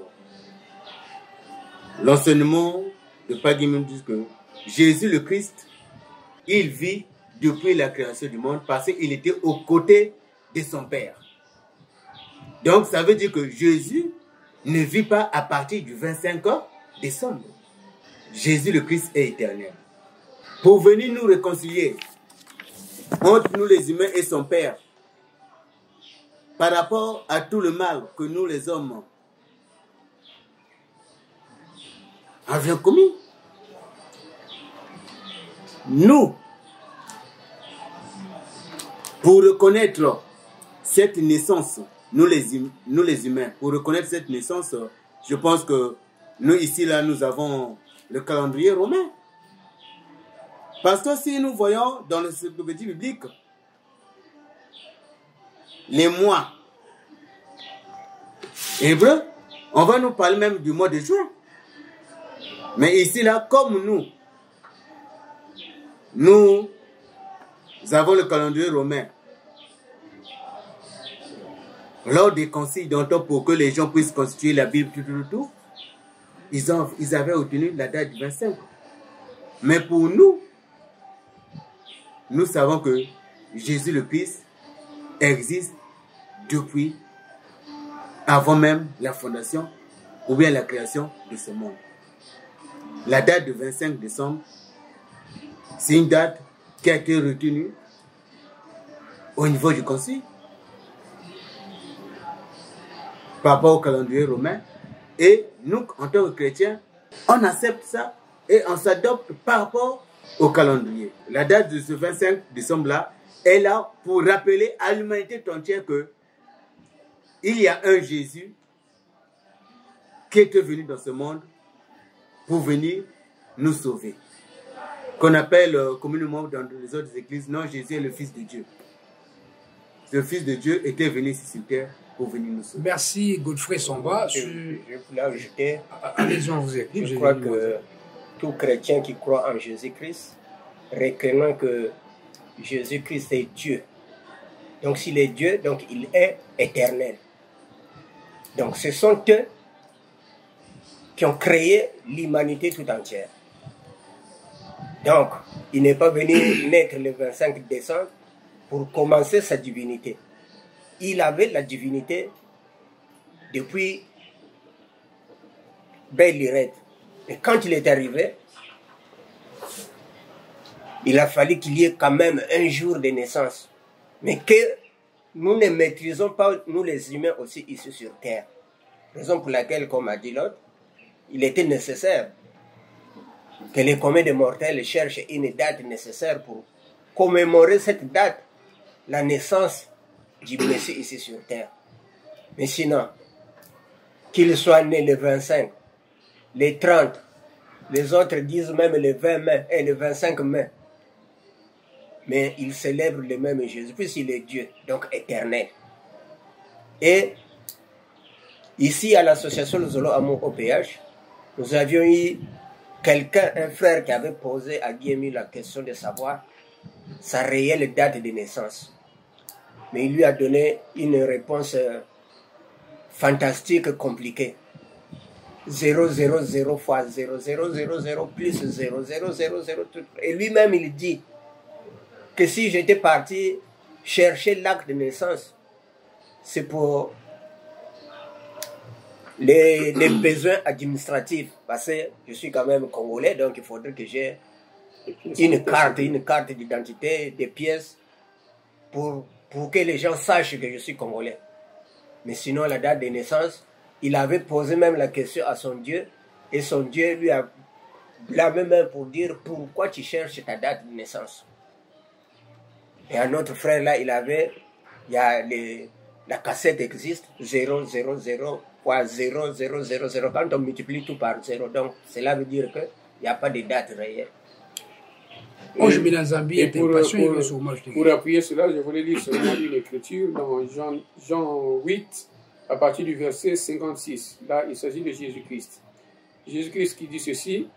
l'enseignement de Pagimon dit que Jésus le Christ, il vit depuis la création du monde parce qu'il était aux côtés de son Père. Donc, ça veut dire que Jésus ne vit pas à partir du 25 décembre. Jésus le Christ est éternel. Pour venir nous réconcilier entre nous les humains et son Père, par rapport à tout le mal que nous les hommes avions commis. Nous, pour reconnaître cette naissance, nous les humains, pour reconnaître cette naissance, je pense que nous ici, là, nous avons le calendrier romain. Parce que si nous voyons dans le petit biblique, les mois hébreux, on va nous parler même du mois de juin. Mais ici, là, comme nous avons le calendrier romain, lors des conciles d'antan pour que les gens puissent constituer la Bible, tout, ils avaient obtenu la date du 25. Mais pour nous, nous savons que Jésus le Christ existe depuis avant même la fondation ou bien la création de ce monde. La date du 25 décembre, c'est une date qui a été retenue au niveau du concile par rapport au calendrier romain. Et nous, en tant que chrétiens, on accepte ça et on s'adopte par rapport au calendrier. La date de ce 25 décembre-là est là pour rappeler à l'humanité tout entière que il y a un Jésus qui est venu dans ce monde pour venir nous sauver. Qu'on appelle communément dans les autres églises, non, Jésus est le Fils de Dieu. Le Fils de Dieu était venu ici sur terre pour venir nous sauver. Merci Godfrey Samba. Je voulais ajouter, Allez-y, on vous écoute. je crois que tout chrétien qui croit en Jésus-Christ, reconnaît que Jésus-Christ est Dieu. Donc s'il est Dieu, donc il est éternel. Donc ce sont eux qui ont créé l'humanité tout entière. Donc, il n'est pas venu naître le 25 décembre pour commencer sa divinité. Il avait la divinité depuis belle lurette. Et quand il est arrivé, il a fallu qu'il y ait quand même un jour de naissance. Mais que nous ne maîtrisons pas, nous les humains aussi ici sur Terre. Raison pour laquelle, comme a dit l'autre, il était nécessaire que les communs des mortels cherchent une date nécessaire pour commémorer cette date, la naissance du Messie ici sur terre. Mais sinon, qu'il soit né le 25, le 30, les autres disent même le 20 mai et le 25 mai. Mais ils célèbrent le même Jésus, puisqu'il est Dieu, donc éternel. Et ici à l'association Zolo Amour OPH, nous avions eu quelqu'un, un frère qui avait posé à Guillemot la question de savoir sa réelle date de naissance. Mais il lui a donné une réponse fantastique, compliquée. 000 fois 0000 plus 0000. Et lui-même, il dit que si j'étais parti chercher l'acte de naissance, c'est pour les besoins administratifs, parce que je suis quand même congolais, donc il faudrait que j'ai une carte d'identité, des pièces, pour que les gens sachent que je suis congolais. Mais sinon, la date de naissance, il avait posé même la question à son Dieu, et son Dieu lui a blâmé même pour dire pourquoi tu cherches ta date de naissance. Et un autre frère là, il y a La cassette existe, 0, 0, 0, fois 0, 0, 0, 0. Quand on multiplie tout par 0, donc cela veut dire qu'il n'y a pas de date réelle. Moi, je mets dans Zambie, Et pour pour appuyer cela, je voulais lire seulement une écriture dans Jean 8, à partir du verset 56. Là, il s'agit de Jésus-Christ. Jésus-Christ qui dit ceci: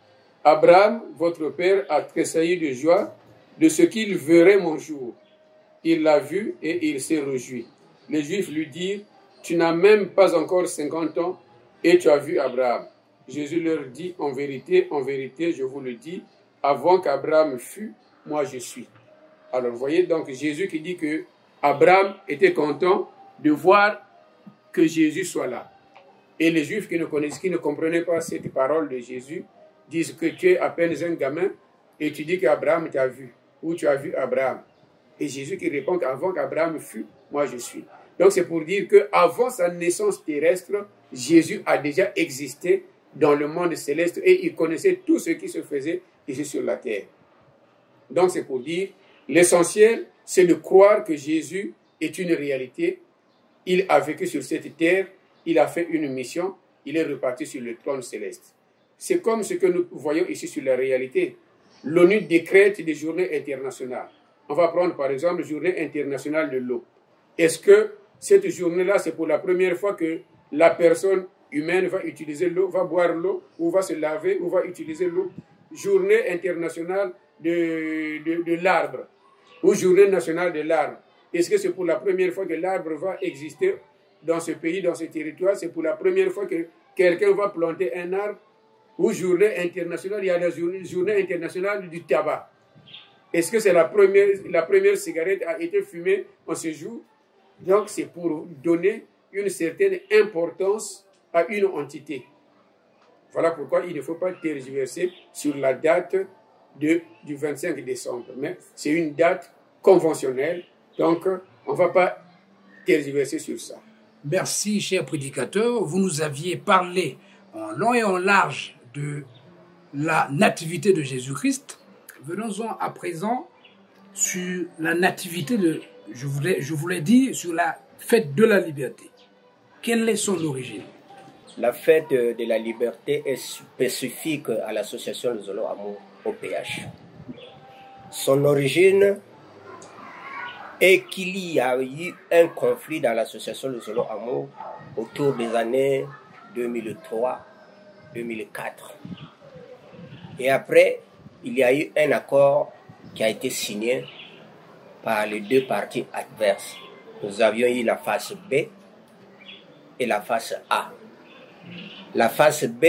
Abraham, votre père, a tressailli de joie de ce qu'il verrait mon jour. Il l'a vu et il s'est réjoui. Les Juifs lui dirent: Tu n'as même pas encore 50 ans et tu as vu Abraham. Jésus leur dit: en vérité, je vous le dis, avant qu'Abraham fût, moi je suis. Alors vous voyez donc Jésus qui dit que Abraham était content de voir que Jésus soit là. Et les Juifs qui ne comprenaient pas cette parole de Jésus disent que tu es à peine un gamin et tu dis qu'Abraham t'a vu, ou tu as vu Abraham. Et Jésus qui répond qu'avant qu'Abraham fût, moi je suis. Donc c'est pour dire qu'avant sa naissance terrestre, Jésus a déjà existé dans le monde céleste et il connaissait tout ce qui se faisait ici sur la terre. Donc c'est pour dire, l'essentiel, c'est de croire que Jésus est une réalité. Il a vécu sur cette terre, il a fait une mission, il est reparti sur le trône céleste. C'est comme ce que nous voyons ici sur la réalité. L'ONU décrète des journées internationales. On va prendre par exemple la journée internationale de l'eau. Est-ce que cette journée-là, c'est pour la première fois que la personne humaine va utiliser l'eau, va boire l'eau, ou va se laver, ou va utiliser l'eau? Journée internationale de l'arbre, ou journée nationale de l'arbre. Est-ce que c'est pour la première fois que l'arbre va exister dans ce pays, dans ce territoire? C'est pour la première fois que quelqu'un va planter un arbre? Ou journée internationale, il y a la journée internationale du tabac. Est-ce que c'est la première cigarette a été fumée en ce jour? Donc c'est pour donner une certaine importance à une entité. Voilà pourquoi il ne faut pas tergiverser sur la date du 25 décembre. Mais c'est une date conventionnelle, donc on ne va pas tergiverser sur ça. Merci, cher prédicateur. Vous nous aviez parlé en long et en large de la nativité de Jésus-Christ. Venons-en à présent sur la nativité de, je voulais dire, sur la fête de la liberté. Quelle est son origine? La fête de la liberté est spécifique à l'association Le Zolo Amour OPH. Son origine est qu'il y a eu un conflit dans l'association Le Zolo Amour autour des années 2003-2004. Et après, il y a eu un accord qui a été signé par les deux parties adverses. Nous avions eu la phase B et la phase A. La phase B,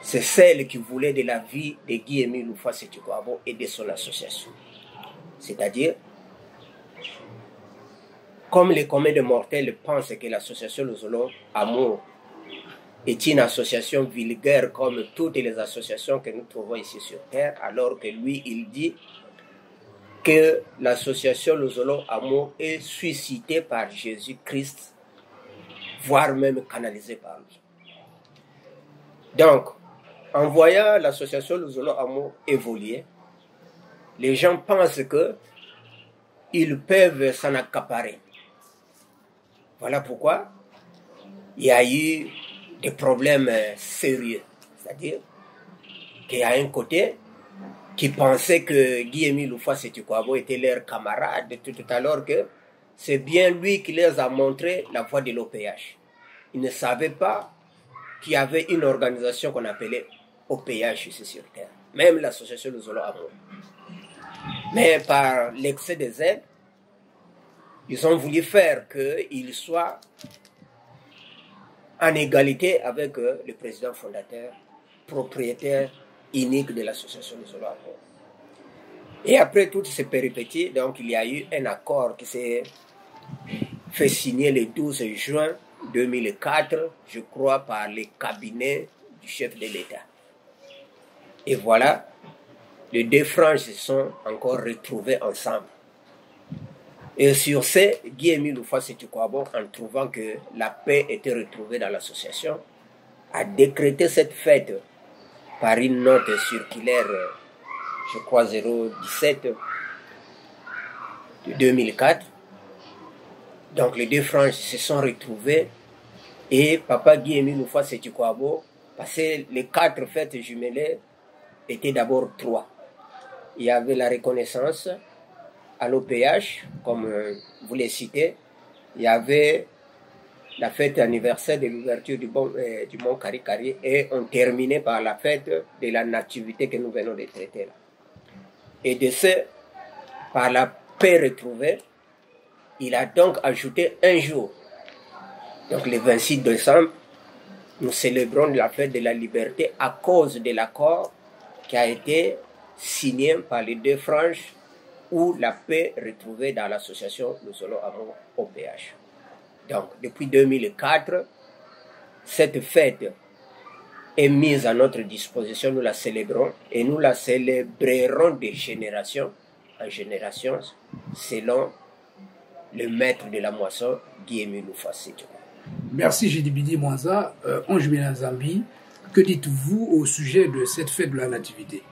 c'est celle qui voulait de la vie de Guy-Émile Houphouët-Sékou-Kouabo et de son association. C'est-à-dire, comme les communs de mortels pensent que l'association Le Zolo Amour est une association vulgaire comme toutes les associations que nous trouvons ici sur Terre, alors que lui, il dit que l'association Le Zolo Amour est suscitée par Jésus-Christ, voire même canalisée par lui. Donc, en voyant l'association Le Zolo Amour évoluer, les gens pensent qu'ils peuvent s'en accaparer. Voilà pourquoi il y a eu des problèmes sérieux. C'est-à-dire qu'il y a un côté qui pensait que Guy-Émile Houphouët-Sékou-Kouabo était leur camarade, tout alors que c'est bien lui qui les a montré la voie de l'OPH. Ils ne savaient pas qu'il y avait une organisation qu'on appelait OPH ici sur Terre, même l'association Le Zolo Amour. Mais par l'excès des aides, ils ont voulu faire qu'ils soient en égalité avec le président fondateur, propriétaire unique de l'association Le Zolo Amour. Et après toutes ces péripéties, donc il y a eu un accord qui s'est fait signer le 12 juin 2004, je crois, par les cabinets du chef de l'État. Et voilà, les deux franges se sont encore retrouvées ensemble. Et sur ce, Guy-Émile Houphouët-Sékou-Kouabo, en trouvant que la paix était retrouvée dans l'association, a décrété cette fête par une note circulaire, je crois 017 de 2004. Donc les deux franges se sont retrouvés et Papa Guy-Émile Moufa-Sétukwabo, parce que les 4 fêtes jumelées étaient d'abord 3. Il y avait la reconnaissance à l'OPH, comme vous les citez. Il y avait la fête anniversaire de l'ouverture du mont Karikari et on terminait par la fête de la nativité que nous venons de traiter là. Et de ce, par la paix retrouvée, il a donc ajouté un jour. Donc le 26 décembre, nous célébrons la fête de la liberté à cause de l'accord qui a été signé par les deux franges ou la paix retrouvée dans l'association Luzolo Amour OPH. Donc, depuis 2004, cette fête est mise à notre disposition, nous la célébrons et nous la célébrerons de génération en génération selon le maître de la moisson, Guy-Émile Moufa-Sétukwabo. Merci Gédibidi Mwanza, Ange Zambi. Que dites-vous au sujet de cette fête de la Nativité?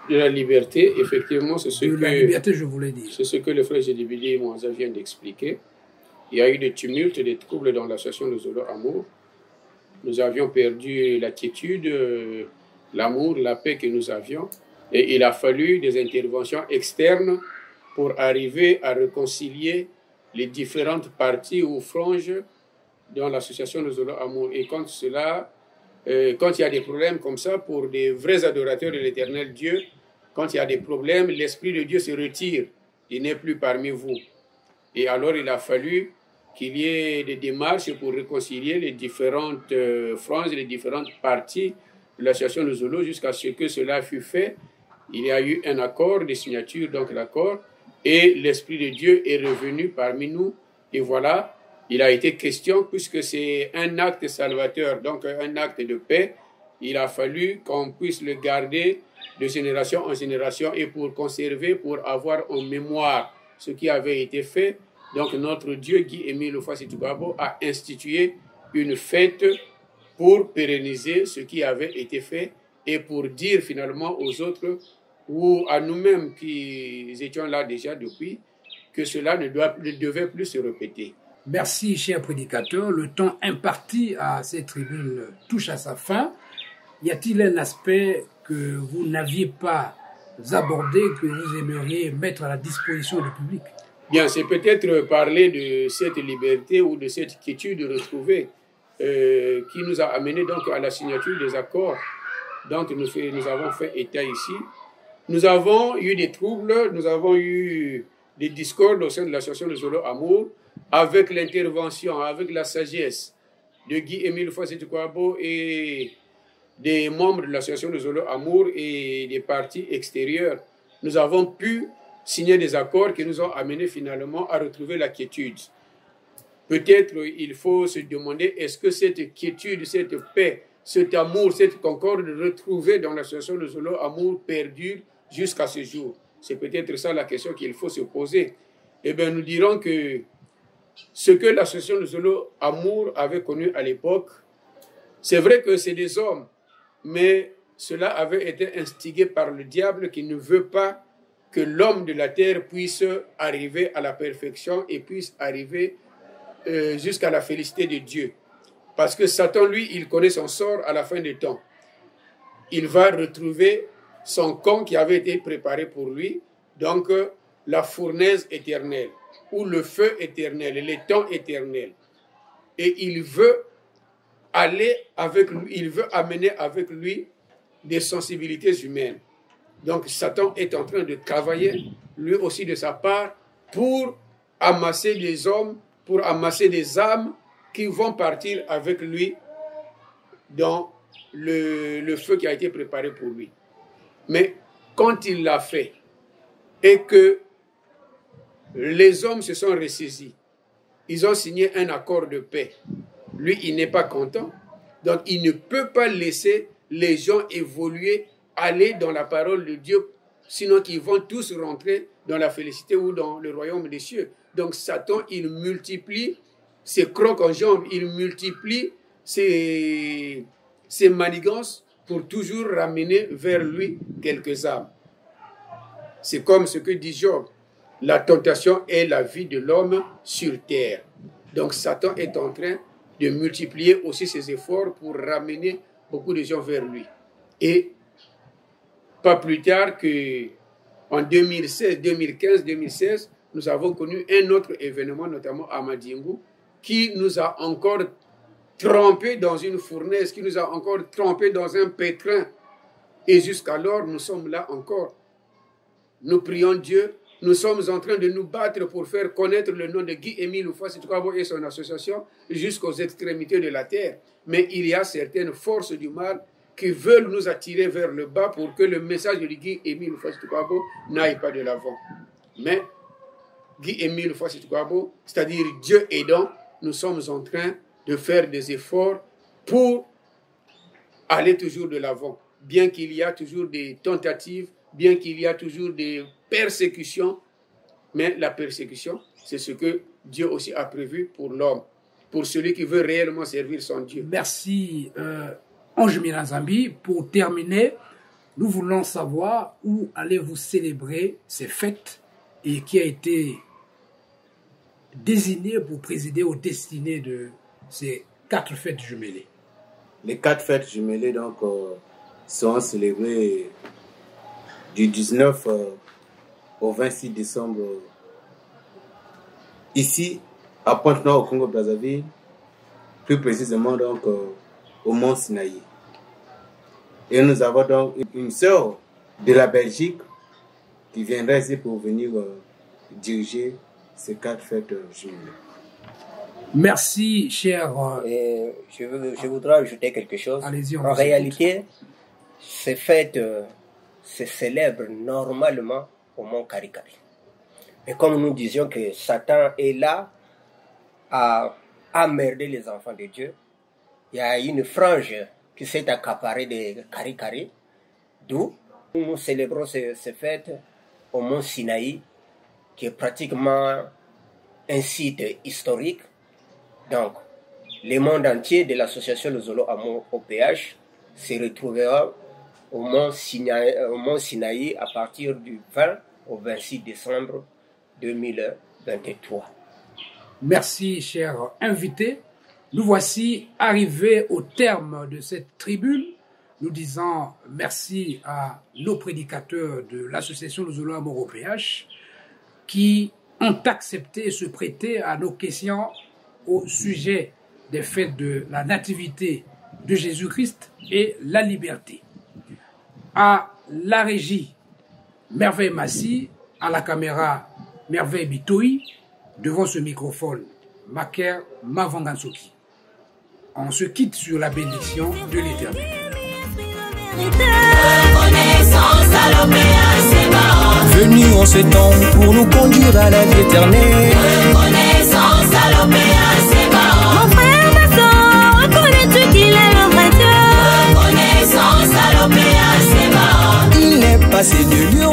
De la liberté, effectivement, c'est ce de que... la liberté, je voulais dire. C'est ce que le frère Gédibidi Mwanza vient d'expliquer. Il y a eu des tumultes, des troubles dans l'association Luzolo Amour. Nous avions perdu la quiétude, l'amour, la paix que nous avions. Et il a fallu des interventions externes pour arriver à réconcilier les différentes parties ou franges dans l'association Luzolo Amour. Et quand il y a des problèmes comme ça, pour des vrais adorateurs de l'éternel Dieu, quand il y a des problèmes, l'Esprit de Dieu se retire. Il n'est plus parmi vous. Et alors, il a fallu qu'il y ait des démarches pour réconcilier les différentes franges, les différentes parties de l'association Luzolo jusqu'à ce que cela fût fait. Il y a eu un accord, des signatures, donc l'accord, et l'Esprit de Dieu est revenu parmi nous. Et voilà, il a été question, puisque c'est un acte salvateur, donc un acte de paix, il a fallu qu'on puisse le garder de génération en génération et pour conserver, pour avoir en mémoire ce qui avait été fait. Donc notre Dieu, Guy-Émile Moufa-Sétukwabo, a institué une fête pour pérenniser ce qui avait été fait et pour dire finalement aux autres ou à nous-mêmes qui étions là déjà depuis que cela ne devait plus se répéter. Merci, cher prédicateur. Le temps imparti à cette tribune touche à sa fin. Y a-t-il un aspect que vous n'aviez pas abordé, que vous aimeriez mettre à la disposition du public? Bien, c'est peut-être parler de cette liberté ou de cette quiétude retrouvée qui nous a amené donc à la signature des accords dont nous avons fait état ici. Nous avons eu des troubles, nous avons eu des discordes au sein de l'association Luzolo Amour avec l'intervention, avec la sagesse de Guy-Émile Moufa-Sétukwabo et des membres de l'association Luzolo Amour et des partis extérieurs. Nous avons pu signer des accords qui nous ont amenés finalement à retrouver la quiétude. Peut-être il faut se demander, est-ce que cette quiétude, cette paix, cet amour, cette concorde retrouvée dans l'association Luzolo Amour perdure jusqu'à ce jour? C'est peut-être ça la question qu'il faut se poser. Eh bien, nous dirons que ce que l'association Luzolo Amour avait connu à l'époque, c'est vrai que c'est des hommes, mais cela avait été instigé par le diable qui ne veut pas que l'homme de la terre puisse arriver à la perfection et puisse arriver jusqu'à la félicité de Dieu. Parce que Satan, lui, il connaît son sort à la fin des temps. Il va retrouver son camp qui avait été préparé pour lui, donc la fournaise éternelle, ou le feu éternel, les temps éternels. Et il veut aller avec lui, il veut amener avec lui des sensibilités humaines. Donc Satan est en train de travailler, lui aussi de sa part, pour amasser des hommes, pour amasser des âmes qui vont partir avec lui dans le feu qui a été préparé pour lui. Mais quand il l'a fait et que les hommes se sont ressaisis, ils ont signé un accord de paix. Lui, il n'est pas content. Donc, il ne peut pas laisser les gens évoluer, aller dans la parole de Dieu, sinon qu'ils vont tous rentrer dans la félicité ou dans le royaume des cieux. Donc, Satan, il multiplie ses crocs en jambes, il multiplie ses manigances pour toujours ramener vers lui quelques âmes. C'est comme ce que dit Job. la tentation est la vie de l'homme sur terre. Donc Satan est en train de multiplier aussi ses efforts pour ramener beaucoup de gens vers lui. Et pas plus tard qu'en 2016, 2015, 2016, nous avons connu un autre événement, notamment à Madingu, qui nous a encore trempés dans une fournaise, qui nous a encore trempés dans un pétrin. Et jusqu'alors, nous sommes là encore. Nous prions Dieu. Nous sommes en train de nous battre pour faire connaître le nom de Guy-Émile Houphouët-Boigny et son association jusqu'aux extrémités de la terre. Mais il y a certaines forces du mal qui veulent nous attirer vers le bas pour que le message de Guy-Émile Houphouët-Boigny n'aille pas de l'avant. Mais Guy-Émile Houphouët-Boigny, c'est-à-dire Dieu aidant, nous sommes en train de faire des efforts pour aller toujours de l'avant. Bien qu'il y a toujours des tentatives, bien qu'il y a toujours des persécutions, mais la persécution, c'est ce que Dieu aussi a prévu pour l'homme, pour celui qui veut réellement servir son Dieu. Merci, Ange Milanzambi. Pour terminer, nous voulons savoir où allez-vous célébrer ces fêtes et qui a été désigné pour présider aux destinées de ces 4 fêtes jumelées. Les 4 fêtes jumelées donc, seront célébrées du 19 au 26 décembre ici à Pointe-Noire au Congo-Brazzaville, plus précisément donc au Mont Sinaï. Et nous avons donc une sœur de la Belgique qui viendra ici pour venir diriger ces 4 fêtes jumelées. Merci, cher. Je voudrais ajouter quelque chose. En réalité, ces fêtes se célèbrent normalement au Mont Karikari. Et comme nous disions que Satan est là à emmerder les enfants de Dieu, il y a une frange qui s'est accaparée de Karikari, d'où nous célébrons ces fêtes au Mont Sinaï, qui est pratiquement un site historique. Donc, le monde entier de l'association Le Zolo Amour OPH se retrouvera au Mont Sinaï à partir du 20 au 26 décembre 2023. Merci, cher invité. Nous voici arrivés au terme de cette tribune. Nous disons merci à nos prédicateurs de l'association Le Zolo Amour OPH qui ont accepté et se prêter à nos questions au sujet des fêtes de la nativité de Jésus-Christ et la liberté. À la régie, Merveille Massi, à la caméra, Merveille Bitoui, devant ce microphone, Maker Mavangansoki. On se quitte sur la bénédiction de l'Éternel. Venu en ce temps pour nous conduire à la vie éternelle. Mon frère, ma soeur, reconnais-tu qu'il est le vrai Dieu? Reconnaissance à l'opéra, c'est marrant. Il est passé de lieu